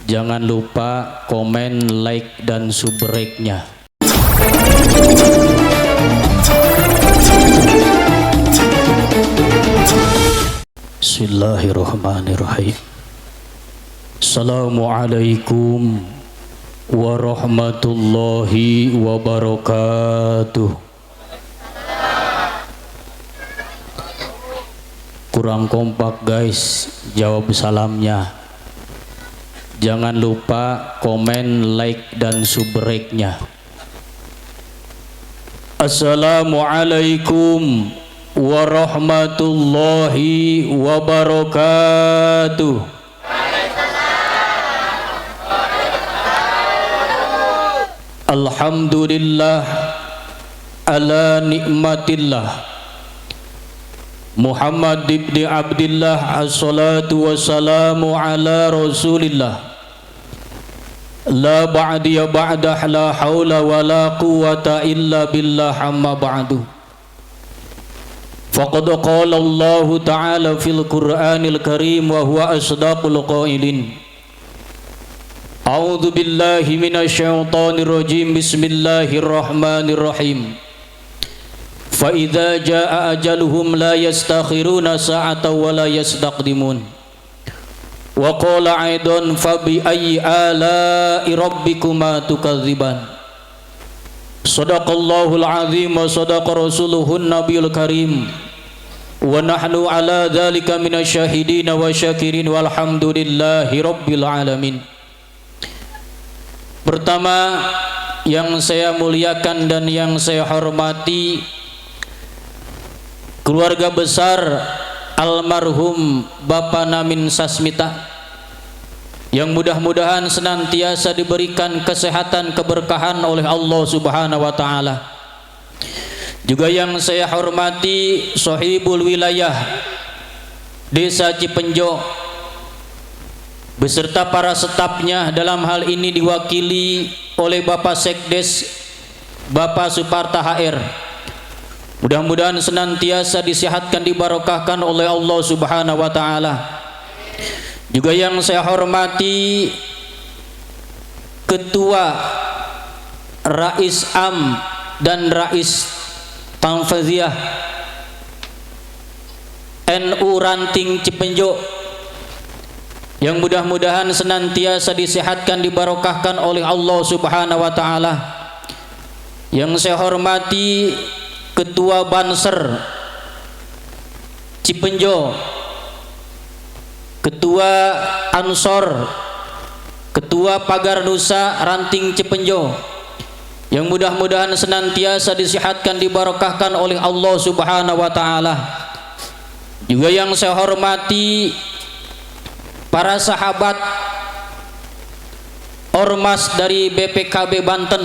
Jangan lupa komen, like, dan subrek-nya. Bismillahirrahmanirrahim. Assalamualaikum warahmatullahi wabarakatuh. Kurang kompak guys, jawab salamnya. Jangan lupa komen, like, dan subrek-nya. Assalamualaikum warahmatullahi wabarakatuh. Alhamdulillah ala nikmatillah. Muhammad ibn Abdillah as-salatu wassalamu ala rasulillah. La ba'diya ba'dah la hawla wa la quwwata illa billah amma ba'du. Faqad qala Allah ta'ala fil Qur'anil Karim wa huwa asdaqul qailin. A'udzu billahi minasy syaithanir rajim. Bismillahirrahmanirrahim. Fa idza jaa ajaluhum la yastakhiruna sa'atan wa la yastaqdimun. Wa qala aidan fa bi ayyi ala'i rabbikuma tukadziban. Shadaqallahul azim wa shadaqa rasuluhun nabiyul karim. Wa nahnu ala dzalika minasyahidin wa syakirin walhamdulillahi rabbil alamin. Pertama yang saya muliakan dan yang saya hormati, keluarga besar almarhum Bapak Namin Sasmita, yang mudah-mudahan senantiasa diberikan kesehatan keberkahan oleh Allah Subhanahu wa taala. Juga yang saya hormati sahibul wilayah Desa Cipenjo beserta para stafnya, dalam hal ini diwakili oleh Bapak Sekdes Bapak Suparta HR. Mudah-mudahan senantiasa disehatkan, dibarokahkan oleh Allah Subhanahu wa taala. Juga yang saya hormati Ketua Rais Am dan Rais Tanfaziyah NU Ranting Cipenjo, yang mudah-mudahan senantiasa disehatkan, dibarokahkan oleh Allah Subhanahu wa taala. Yang saya hormati Ketua Banser Cipenjo, Ketua Ansor, Ketua Pagar Nusa Ranting Cipenjo, yang mudah-mudahan senantiasa disehatkan, dibarokahkan oleh Allah Subhanahu wa taala. Juga yang saya hormati para sahabat Ormas dari BPKB Banten,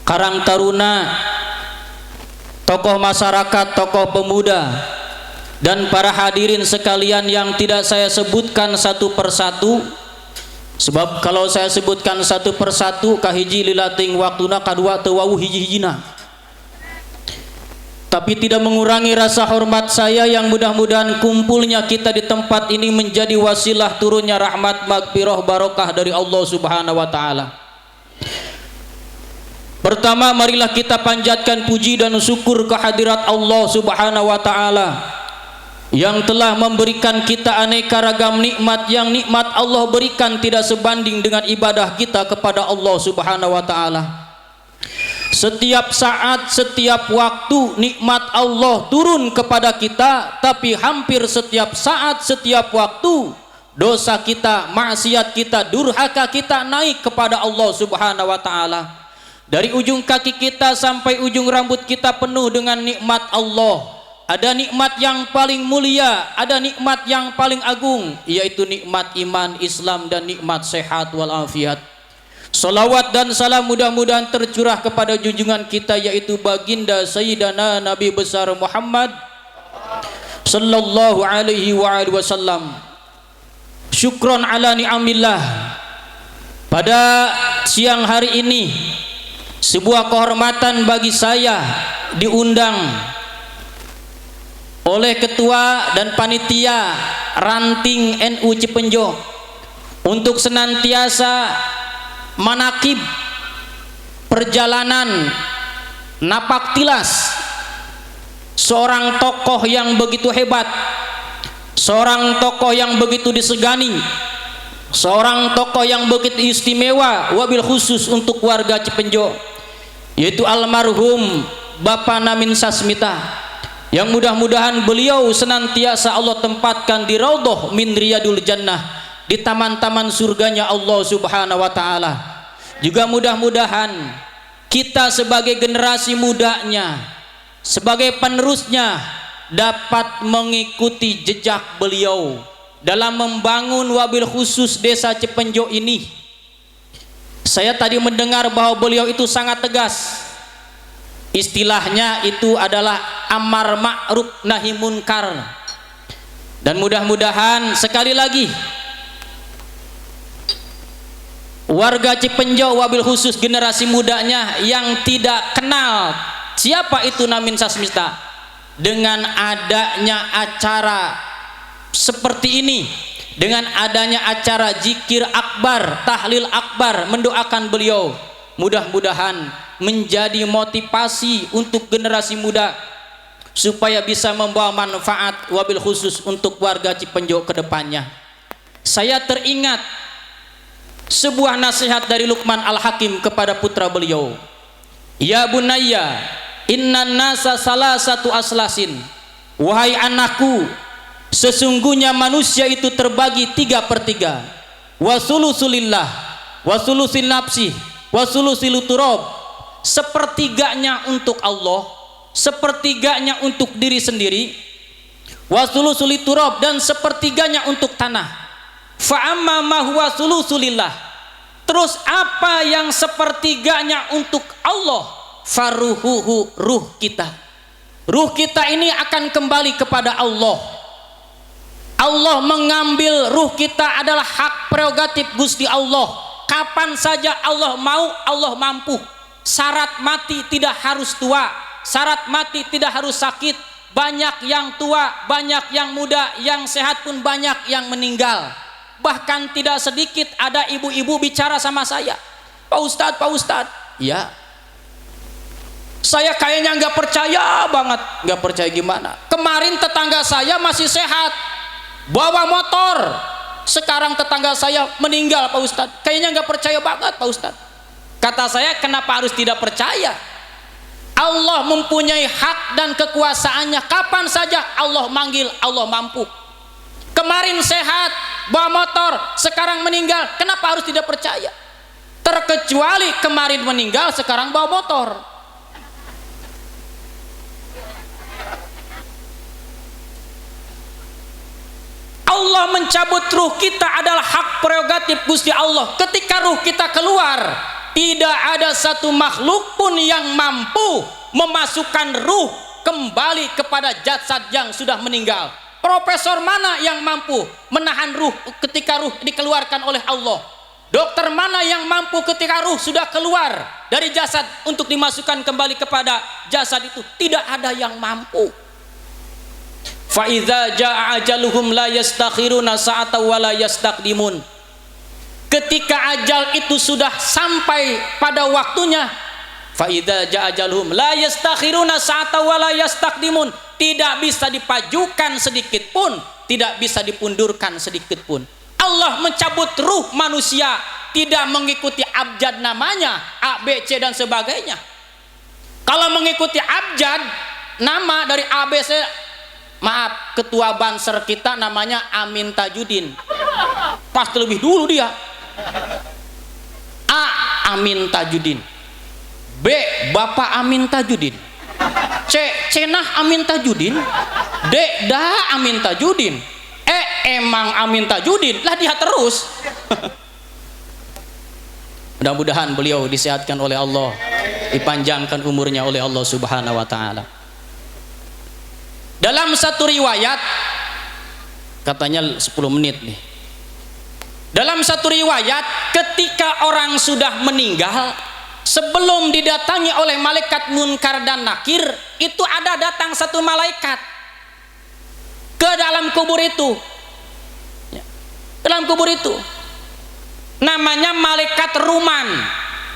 Karang Taruna, tokoh masyarakat, tokoh pemuda, dan para hadirin sekalian yang tidak saya sebutkan satu persatu, sebab kalau saya sebutkan satu persatu kahiji lilating waktuna kadua tewau hiji-hijina, tapi tidak mengurangi rasa hormat saya yang mudah-mudahan kumpulnya kita di tempat ini menjadi wasilah turunnya rahmat, magfirah, barokah dari Allah Subhanahu wa taala. Pertama, marilah kita panjatkan puji dan syukur kehadirat Allah Subhanahu wa taala yang telah memberikan kita aneka ragam nikmat, yang nikmat Allah berikan tidak sebanding dengan ibadah kita kepada Allah Subhanahu wa taala. Setiap saat, setiap waktu nikmat Allah turun kepada kita, tapi hampir setiap saat, setiap waktu dosa kita, maksiat kita, durhaka kita naik kepada Allah Subhanahu wa taala. Dari ujung kaki kita sampai ujung rambut kita penuh dengan nikmat Allah. Ada nikmat yang paling mulia, ada nikmat yang paling agung, yaitu nikmat iman, Islam, dan nikmat sehat walafiat. Salawat dan salam mudah-mudahan tercurah kepada junjungan kita, yaitu baginda Sayyidina Nabi besar Muhammad sallallahu alaihi wasallam. Syukron ala ni'amillah. Pada siang hari ini sebuah kehormatan bagi saya diundang oleh ketua dan panitia Ranting NU Cipenjo untuk senantiasa manakib perjalanan napaktilas seorang tokoh yang begitu hebat, seorang tokoh yang begitu disegani, seorang tokoh yang begitu istimewa wabil khusus untuk warga Cipenjo, yaitu almarhum Bapak Namin Sasmita, yang mudah-mudahan beliau senantiasa Allah tempatkan di raudhah min riyadul jannah, di taman-taman surganya Allah Subhanahu wa taala. Juga mudah-mudahan kita sebagai generasi mudanya, sebagai penerusnya, dapat mengikuti jejak beliau dalam membangun wabil khusus desa Cipenjo ini. Saya tadi mendengar bahwa beliau itu sangat tegas. Istilahnya itu adalah amar ma'ruf nahi munkar. Dan mudah-mudahan sekali lagi warga Cipenjo wabil khusus generasi mudanya yang tidak kenal siapa itu Namin Sasmita, dengan adanya acara seperti ini, dengan adanya acara zikir akbar, tahlil akbar, mendoakan beliau, mudah-mudahan menjadi motivasi untuk generasi muda supaya bisa membawa manfaat wabil khusus untuk warga Cipenjo ke depannya. Saya teringat sebuah nasihat dari Luqman Al-Hakim kepada putra beliau. Ya bunayya, innan nasa salasatu aslasin. Wahai anakku, sesungguhnya manusia itu terbagi 3/3. Wa sulusulillah, wa sulusil nafsi, wa sulusil turab. Sepertiganya untuk Allah, sepertiganya untuk diri sendiri, wa sulusul turab, dan sepertiganya untuk tanah. Fa amma ma huwa sulusulillah, terus apa yang sepertiganya untuk Allah, faruhuhu, ruh kita. Ruh kita ini akan kembali kepada Allah. Allah mengambil ruh kita adalah hak prerogatif Gusti Allah. Kapan saja Allah mau, Allah mampu. Syarat mati tidak harus tua, syarat mati tidak harus sakit. Banyak yang tua, banyak yang muda, yang sehat pun banyak yang meninggal. Bahkan tidak sedikit ada ibu-ibu bicara sama saya, Pak Ustadz, Pak Ustadz, ya saya kayaknya nggak percaya banget. Nggak percaya gimana? Kemarin tetangga saya masih sehat, bawa motor. Sekarang tetangga saya meninggal, Pak Ustadz. Kayaknya nggak percaya banget, Pak Ustadz. Kata saya, kenapa harus tidak percaya? Allah mempunyai hak dan kekuasaannya. Kapan saja Allah manggil, Allah mampu. Kemarin sehat, bawa motor, sekarang meninggal, kenapa harus tidak percaya? Terkecuali kemarin meninggal, sekarang bawa motor. Allah mencabut ruh kita adalah hak prerogatif Gusti Allah. Ketika ruh kita keluar, tidak ada satu makhluk pun yang mampu memasukkan ruh kembali kepada jasad yang sudah meninggal. Profesor mana yang mampu menahan ruh ketika ruh dikeluarkan oleh Allah? Dokter mana yang mampu ketika ruh sudah keluar dari jasad untuk dimasukkan kembali kepada jasad itu? Tidak ada yang mampu. Fa idza jaa ajaluhum la yastakhiruna sa'atan wa la yastaqdimun. Ketika ajal itu sudah sampai pada waktunya, fa idza jaa ajaluhum la yastakhiruna sa'atan wa la yastaqdimun, tidak bisa dipajukan sedikit pun, tidak bisa dipundurkan sedikit pun. Allah mencabut ruh manusia tidak mengikuti abjad namanya, A, B, C dan sebagainya. Kalau mengikuti abjad nama dari A, B, C, maaf, ketua Banser kita namanya Amin Tajudin, pasti lebih dulu dia. A, Amin Tajudin. B, Bapak Amin Tajudin. C, Cenah Amin Tajudin. D, Dah Amin Tajudin. E, emang Amin Tajudin. Lah dia terus. Mudah-mudahan beliau disehatkan oleh Allah, dipanjangkan umurnya oleh Allah Subhanahu wa taala. Dalam satu riwayat, katanya 10 menit nih. Dalam satu riwayat, ketika orang sudah meninggal, sebelum didatangi oleh malaikat munkar dan nakir, itu ada datang satu malaikat ke dalam kubur itu. Dalam kubur itu, namanya malaikat ruman.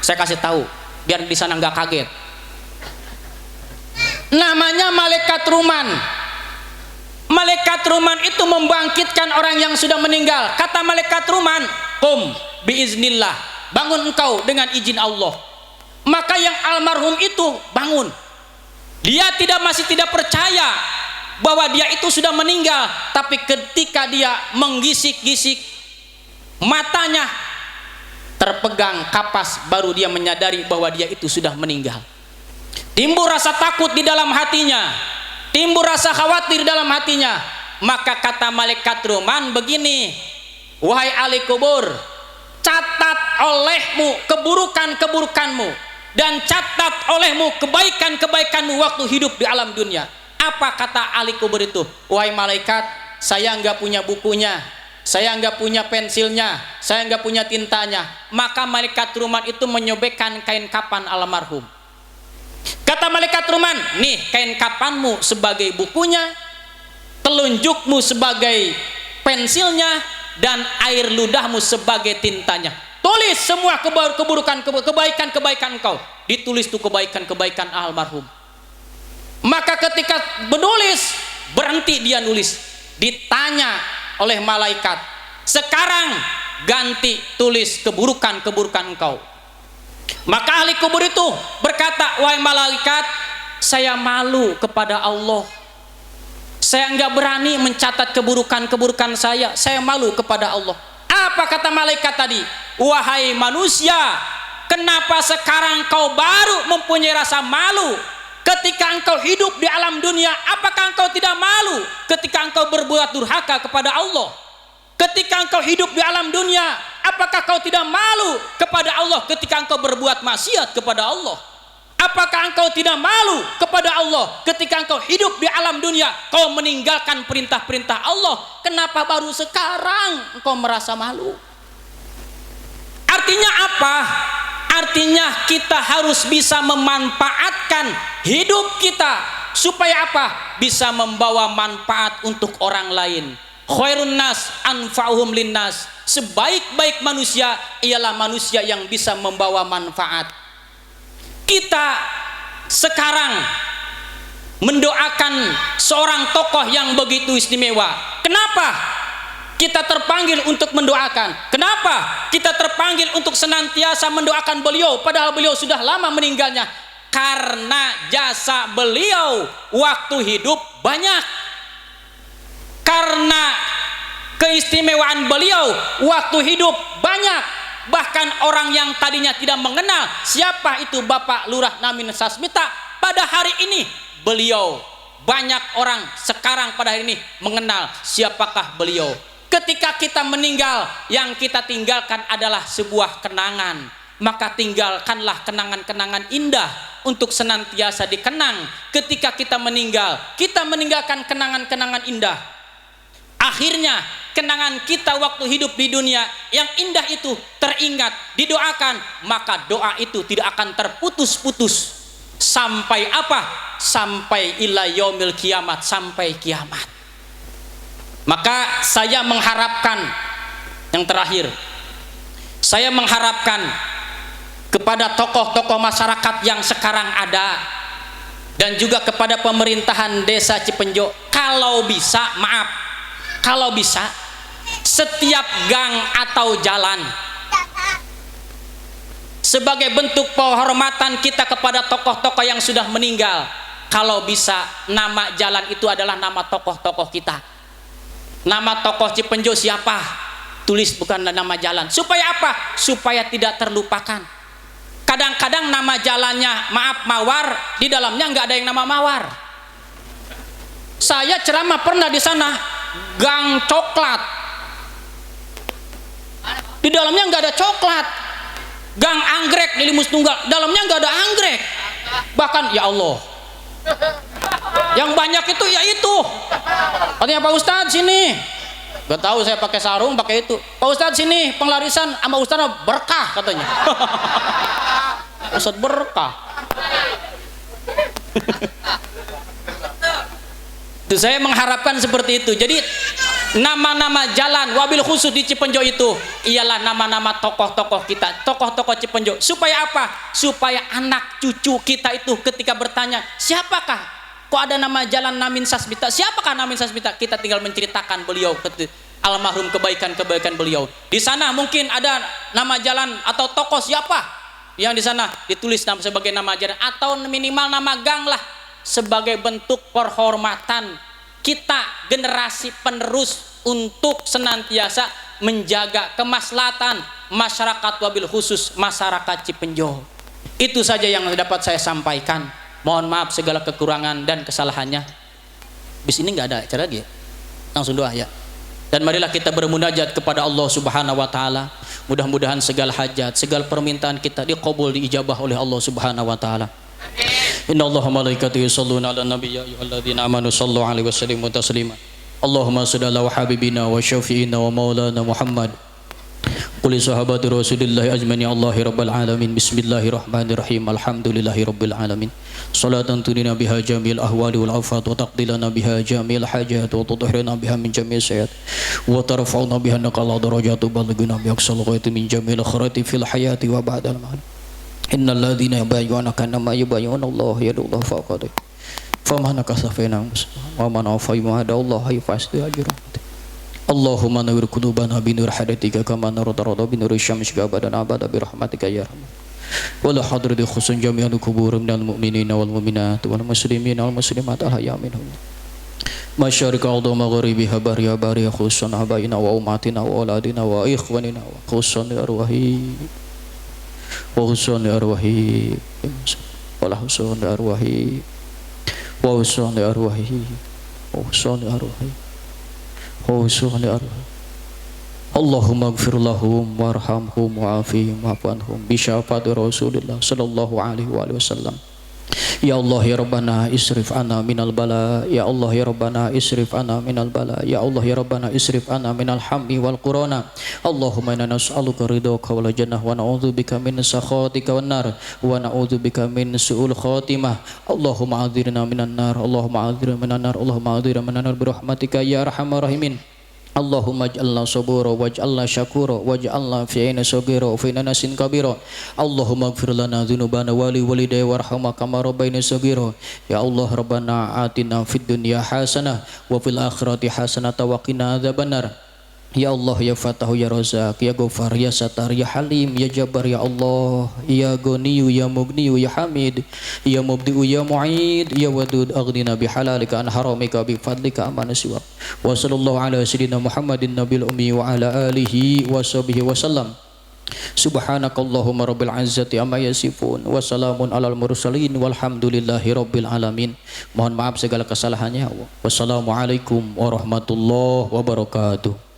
Saya kasih tahu biar di sana nggak kaget. Namanya malaikat ruman. Malaikat ruman itu membangkitkan orang yang sudah meninggal. Kata malaikat ruman, "Qum biiznillah." Bangun engkau dengan izin Allah. Maka yang almarhum itu bangun. Dia masih tidak percaya bahwa dia itu sudah meninggal, tapi ketika dia menggisik-gisik, matanya terpegang kapas, baru dia menyadari bahwa dia itu sudah meninggal. Timbul rasa takut di dalam hatinya, timbul rasa khawatir dalam hatinya. Maka kata malaikat ruman begini, "Wahai ahli kubur, catat olehmu keburukan-keburukanmu dan catat olehmu kebaikan-kebaikanmu waktu hidup di alam dunia." Apa kata ahli kubur itu? "Wahai malaikat, saya enggak punya bukunya, saya enggak punya pensilnya, saya enggak punya tintanya." Maka malaikat ruman itu menyobekkan kain kapan almarhum. Kata malaikat ruman, "Nih kain kapanmu sebagai bukunya, telunjukmu sebagai pensilnya, dan air ludahmu sebagai tintanya. Tulis semua keburukan, kebaikan-kebaikan kau." Ditulis tuh kebaikan-kebaikan almarhum. Maka ketika menulis, berhenti dia nulis. Ditanya oleh malaikat, "Sekarang ganti tulis keburukan-keburukan engkau." Maka ahli kubur itu berkata, "Wahai malaikat, saya malu kepada Allah. Saya enggak berani mencatat keburukan-keburukan saya malu kepada Allah." Apa kata malaikat tadi? "Wahai manusia, kenapa sekarang kau baru mempunyai rasa malu? Ketika engkau hidup di alam dunia, apakah engkau tidak malu ketika engkau berbuat durhaka kepada Allah? Ketika engkau hidup di alam dunia, apakah kau tidak malu kepada Allah ketika engkau berbuat maksiat kepada Allah? Apakah engkau tidak malu kepada Allah ketika engkau hidup di alam dunia, kau meninggalkan perintah-perintah Allah? Kenapa baru sekarang engkau merasa malu?" Artinya apa? Artinya kita harus bisa memanfaatkan hidup kita supaya apa? Bisa membawa manfaat untuk orang lain. Khairun nas anfa'uhum linnas. Sebaik-baik manusia ialah manusia yang bisa membawa manfaat. Kita sekarang mendoakan seorang tokoh yang begitu istimewa. Kenapa kita terpanggil untuk mendoakan? Kenapa kita terpanggil untuk senantiasa mendoakan beliau padahal beliau sudah lama meninggalnya? Karena jasa beliau waktu hidup banyak, karena keistimewaan beliau waktu hidup banyak. Bahkan orang yang tadinya tidak mengenal siapa itu Bapak Lurah Namin Sasmita, pada hari ini beliau, banyak orang sekarang pada hari ini mengenal siapakah beliau. Ketika kita meninggal, yang kita tinggalkan adalah sebuah kenangan. Maka tinggalkanlah kenangan-kenangan indah untuk senantiasa dikenang. Ketika kita meninggal, kita meninggalkan kenangan-kenangan indah. Akhirnya kenangan kita waktu hidup di dunia yang indah itu teringat, didoakan, maka doa itu tidak akan terputus-putus sampai apa? Sampai ila yaumil kiamat, sampai kiamat. Maka saya mengharapkan, yang terakhir, saya mengharapkan kepada tokoh-tokoh masyarakat yang sekarang ada dan juga kepada pemerintahan Desa Cipenjo, kalau bisa, maaf, kalau bisa setiap gang atau jalan sebagai bentuk penghormatan kita kepada tokoh-tokoh yang sudah meninggal, kalau bisa nama jalan itu adalah nama tokoh-tokoh kita. Nama tokoh Cipenjo siapa? Tulis, bukan nama jalan. Supaya apa? Supaya tidak terlupakan. Kadang-kadang nama jalannya, maaf, Mawar, di dalamnya nggak ada yang nama Mawar. Saya ceramah pernah di sana, Gang Coklat. Di dalamnya nggak ada coklat. Gang Anggrek di Limus Tunggal, dalamnya nggak ada anggrek. Bahkan ya Allah, yang banyak itu ya itu. Katanya Pak Ustadz sini, gak tahu saya pakai sarung pakai itu. Pak Ustadz sini penglarisan sama Ustadz berkah katanya. Ustadz berkah. Itu saya mengharapkan seperti itu. Jadi nama-nama jalan wabil khusus di Cipenjo itu ialah nama-nama tokoh-tokoh kita, tokoh-tokoh Cipenjo. Supaya apa? Supaya anak cucu kita itu ketika bertanya, siapakah kok ada nama jalan Namin Sasmita, siapakah Namin Sasmita, kita tinggal menceritakan beliau almarhum, kebaikan-kebaikan beliau. Di sana mungkin ada nama jalan atau tokoh siapa yang di sana ditulis sebagai nama jalan atau minimal nama gang lah, sebagai bentuk penghormatan kita generasi penerus untuk senantiasa menjaga kemaslahatan masyarakat wabil khusus masyarakat Cipenjo. Itu saja yang dapat saya sampaikan. Mohon maaf segala kekurangan dan kesalahannya. Bis ini nggak ada acara lagi, langsung doa ya. Dan marilah kita bermunajat kepada Allah Subhanahu wa taala. Mudah-mudahan segala hajat, segala permintaan kita diqabul, diijabah oleh Allah Subhanahu wa taala. Inna Allah wa malaikatahu yusholluna 'alan nabiy ya ayyuhalladzina amanu shallu 'alaihi wa sallimu taslima. Allahumma shalli 'ala habibina wa syafi'ina wa maulana Muhammad. Qul sahabati Rasulillah ajmani Allahi rabbal alamin. Bismillahirrahmanirrahim. Alhamdulillahi rabbil alamin. Salatan tunina biha jamil ahwali wal afat wa taqdilana biha jamil hajat wa tudhhirna biha min jamil sayyiat wa tarfa'una biha naqala darajat wa balighuna bi aqsal ghaiti min jamil khairati fil hayati wa ba'dal maut. Innal ladzina yubayyi'unaka innama yubayyi'una Allah yadullahu fawqa aydihim. Faman kasafina wa man afa ma Allah yafasdu ajran. Allahumma nawwir qulubana bi nur hadatika kama narada bi nur syamsi abadan abada bi rahmatika ya rahman. Wa la hadrati khusun jami'al qubur minal mu'minina wal mu'minat wal muslimina wal muslimat al hayya minhum. Masyariqa al maghribiha bariya bariya khusun abaina wa ummatina wa auladina wa ikhwanina wa khusun arwahi wa khusun arwahi wa khusun arwahi wa khusun arwahi wa khusun arwahi Allahumma ighfir lahum warhamhum wa'afihim wa'afanhum bi syafaati Rasulillah sallallahu alaihi wasallam. Ya Allah ya Rabbana isrif anna minal bala. Ya Allah ya Rabbana isrif anna minal bala. Ya Allah ya Rabbana isrif anna minal hammi wal qurana. Allahumma inna nas'aluka ridhaka wal jannah wa na'udzubika min sakhatika wan nar wa na'udzubika min su'ul khatimah. Allahumma adzirna minan nar. Allahumma adzirna minan nar. Allahumma adzirna minan nar bi rahmatika ya arhamar rahimin. Allahumma ij'alna sabura waj'alna syakura waj'alna fi'ina sagira wa fi'ina nasin kabira. Allahumma ighfir lana dzunubana wa li walidayya warhamna kama rabbayna sagira. Ya Allah Rabbana atina fid dunya hasanah wa fil akhirati hasanah wa qina adzabannar. Ya Allah ya Fatahu ya Razak ya Ghafar ya Satar ya Halim ya Jabbar ya Allah ya Ghaniyu ya Mughniyu ya Hamid ya Mubdi'u ya Mu'id ya Wadud aghnina bihalalika an haramika bi fadlika amana siwa. Wa sallallahu ala sayyidina Muhammadin nabil ummi wa ala alihi wa sahbihi wa sallam. Subhanakallahumma rabbil izzati amma yasifun wa salamun alal mursalin walhamdulillahi rabbil alamin. Mohon maaf segala kesalahannya. Wassalamualaikum warahmatullahi wabarakatuh.